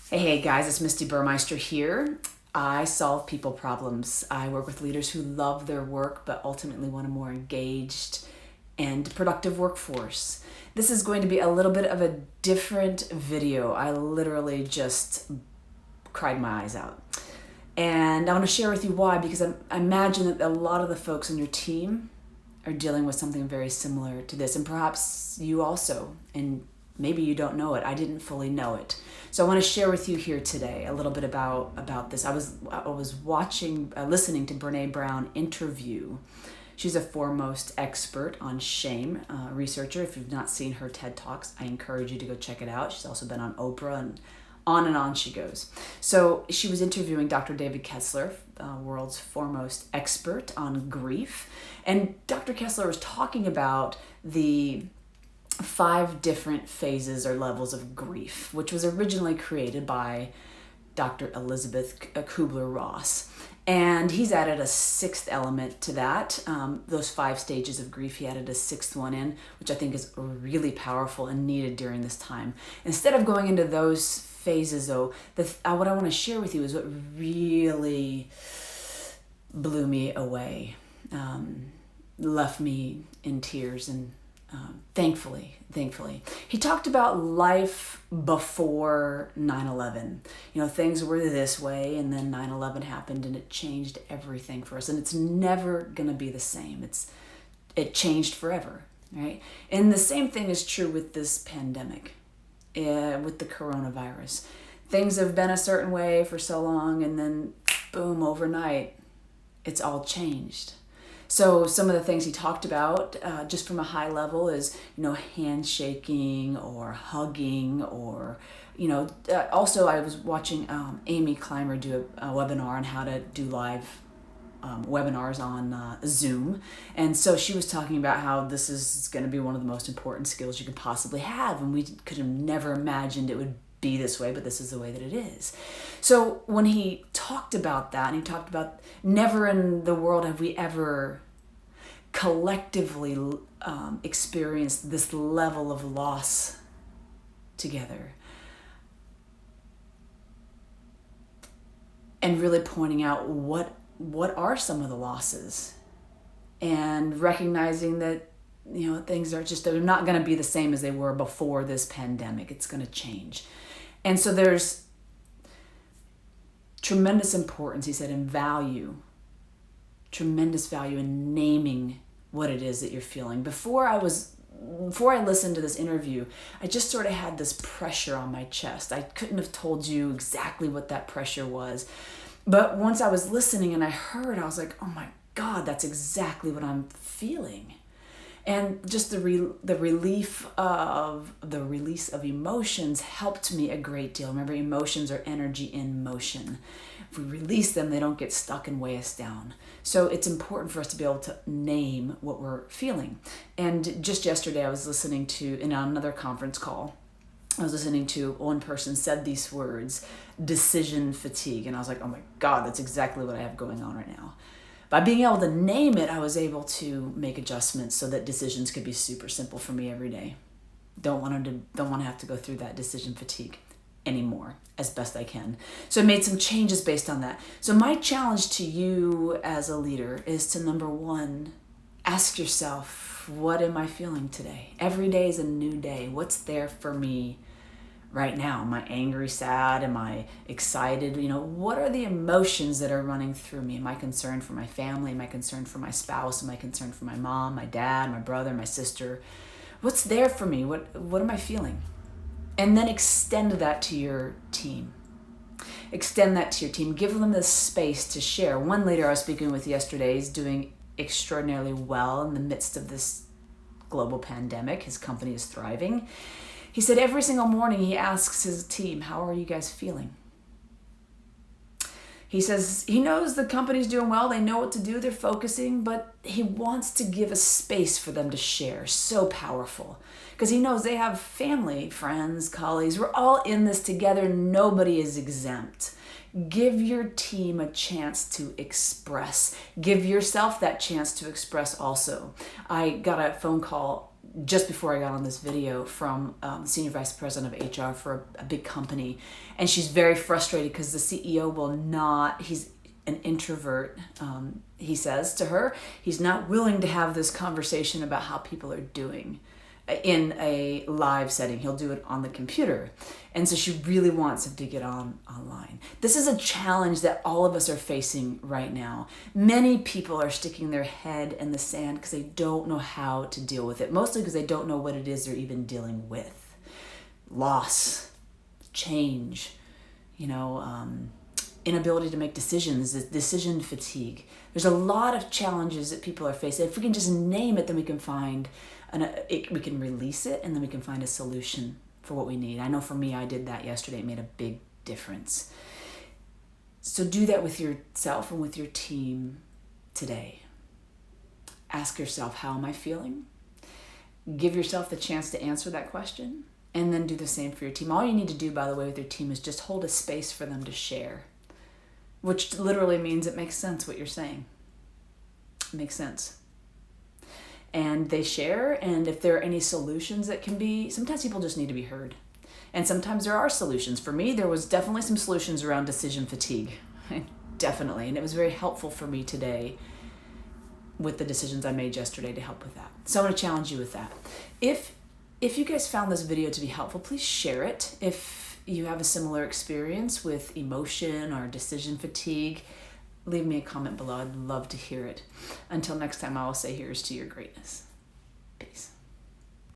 Hey guys, it's Misty Burmeister here. I solve people problems. I work with leaders who love their work but ultimately want a more engaged and productive workforce. This is going to be a little bit of a different video. I literally just cried my eyes out. And I want to share with you why, because I imagine that a lot of the folks on your team are dealing with something very similar to this, and perhaps you also, and maybe you don't know it. I didn't fully know it. So I want to share with you here today a little bit about this. I was listening to Brene Brown interview. She's a foremost expert on shame, researcher. If you've not seen her TED Talks, I encourage you to go check it out. She's also been on Oprah, and on she goes. So she was interviewing Dr. David Kessler, world's foremost expert on grief. And Dr. Kessler was talking about the 5 different phases or levels of grief, which was originally created by Dr. Elizabeth Kubler-Ross. And he's added a 6th element to that. Those 5 stages of grief, he added a 6th one in, which I think is really powerful and needed during this time. Instead of going into those phases, though, what I want to share with you is what really blew me away, left me in tears, and thankfully. He talked about life before 9/11. Things were this way, and then 9/11 happened, and it changed everything for us. And it's never going to be the same. It changed forever, right? And the same thing is true with this pandemic, with the coronavirus. Things have been a certain way for so long, and then boom, overnight, it's all changed. So some of the things he talked about, just from a high level, is handshaking or hugging, or also I was watching Amy Clymer do a webinar on how to do live webinars on Zoom, and so she was talking about how this is going to be one of the most important skills you could possibly have, and we could have never imagined it would be this way, but this is the way that it is. So when he talked about that, and he talked about never in the world have we ever collectively experienced this level of loss together, and really pointing out what are some of the losses, and recognizing that things are they're not going to be the same as they were before this pandemic. It's going to change. And so there's tremendous importance, he said, in tremendous value in naming what it is that you're feeling. Before I listened to this interview, I just sort of had this pressure on my chest. I couldn't have told you exactly what that pressure was. But once I was listening and I heard, I was like, oh my God, that's exactly what I'm feeling. And just the relief of the release of emotions helped me a great deal. Remember, emotions are energy in motion. If we release them, they don't get stuck and weigh us down. So it's important for us to be able to name what we're feeling. And just yesterday, I was listening to, in another conference call, I was listening to one person said these words, decision fatigue. And I was like, oh my God, that's exactly what I have going on right now. By being able to name it, I was able to make adjustments so that decisions could be super simple for me every day. Don't want to have to go through that decision fatigue anymore, as best I can. So I made some changes based on that. So my challenge to you as a leader is to, number 1, ask yourself, what am I feeling today? Every day is a new day. What's there for me right now? Am I angry, sad? Am I excited? What are the emotions that are running through me? Am I concerned for my family? Am I concerned for my spouse? Am I concerned for my mom, my dad, my brother, my sister? What's there for me? What am I feeling? And then extend that to your team. Extend that to your team. Give them the space to share. One leader I was speaking with yesterday is doing extraordinarily well in the midst of this global pandemic. His company is thriving. He said every single morning he asks his team, how are you guys feeling? He says he knows the company's doing well. They know what to do. They're focusing, but he wants to give a space for them to share. So powerful. Because he knows they have family, friends, colleagues. We're all in this together. Nobody is exempt. Give your team a chance to express. Give yourself that chance to express also. I got a phone call just before I got on this video from the Senior Vice President of HR for a big company. And she's very frustrated because the CEO will not, he's an introvert. He says to her, he's not willing to have this conversation about how people are doing in a live setting. He'll do it on the computer. And so she really wants him to get online. This is a challenge that all of us are facing right now. Many people are sticking their head in the sand because they don't know how to deal with it, mostly because they don't know what it is they're even dealing with. Loss, change, inability to make decisions, decision fatigue. There's a lot of challenges that people are facing. If we can just name it, then we can find we can release it, and then we can find a solution for what we need. I know for me, I did that yesterday. It made a big difference. So do that with yourself and with your team today. Ask yourself, how am I feeling? Give yourself the chance to answer that question, and then do the same for your team. All you need to do, by the way, with your team is just hold a space for them to share, which literally means it makes sense what you're saying. It makes sense. And they share, and if there are any solutions that can be, sometimes people just need to be heard. And sometimes there are solutions. For me, there was definitely some solutions around decision fatigue. Definitely. And it was very helpful for me today with the decisions I made yesterday to help with that. So I want to challenge you with that. If you guys found this video to be helpful, please share it. If you have a similar experience with emotion or decision fatigue, leave me a comment below. I'd love to hear it. Until next time, I will say here's to your greatness. Peace.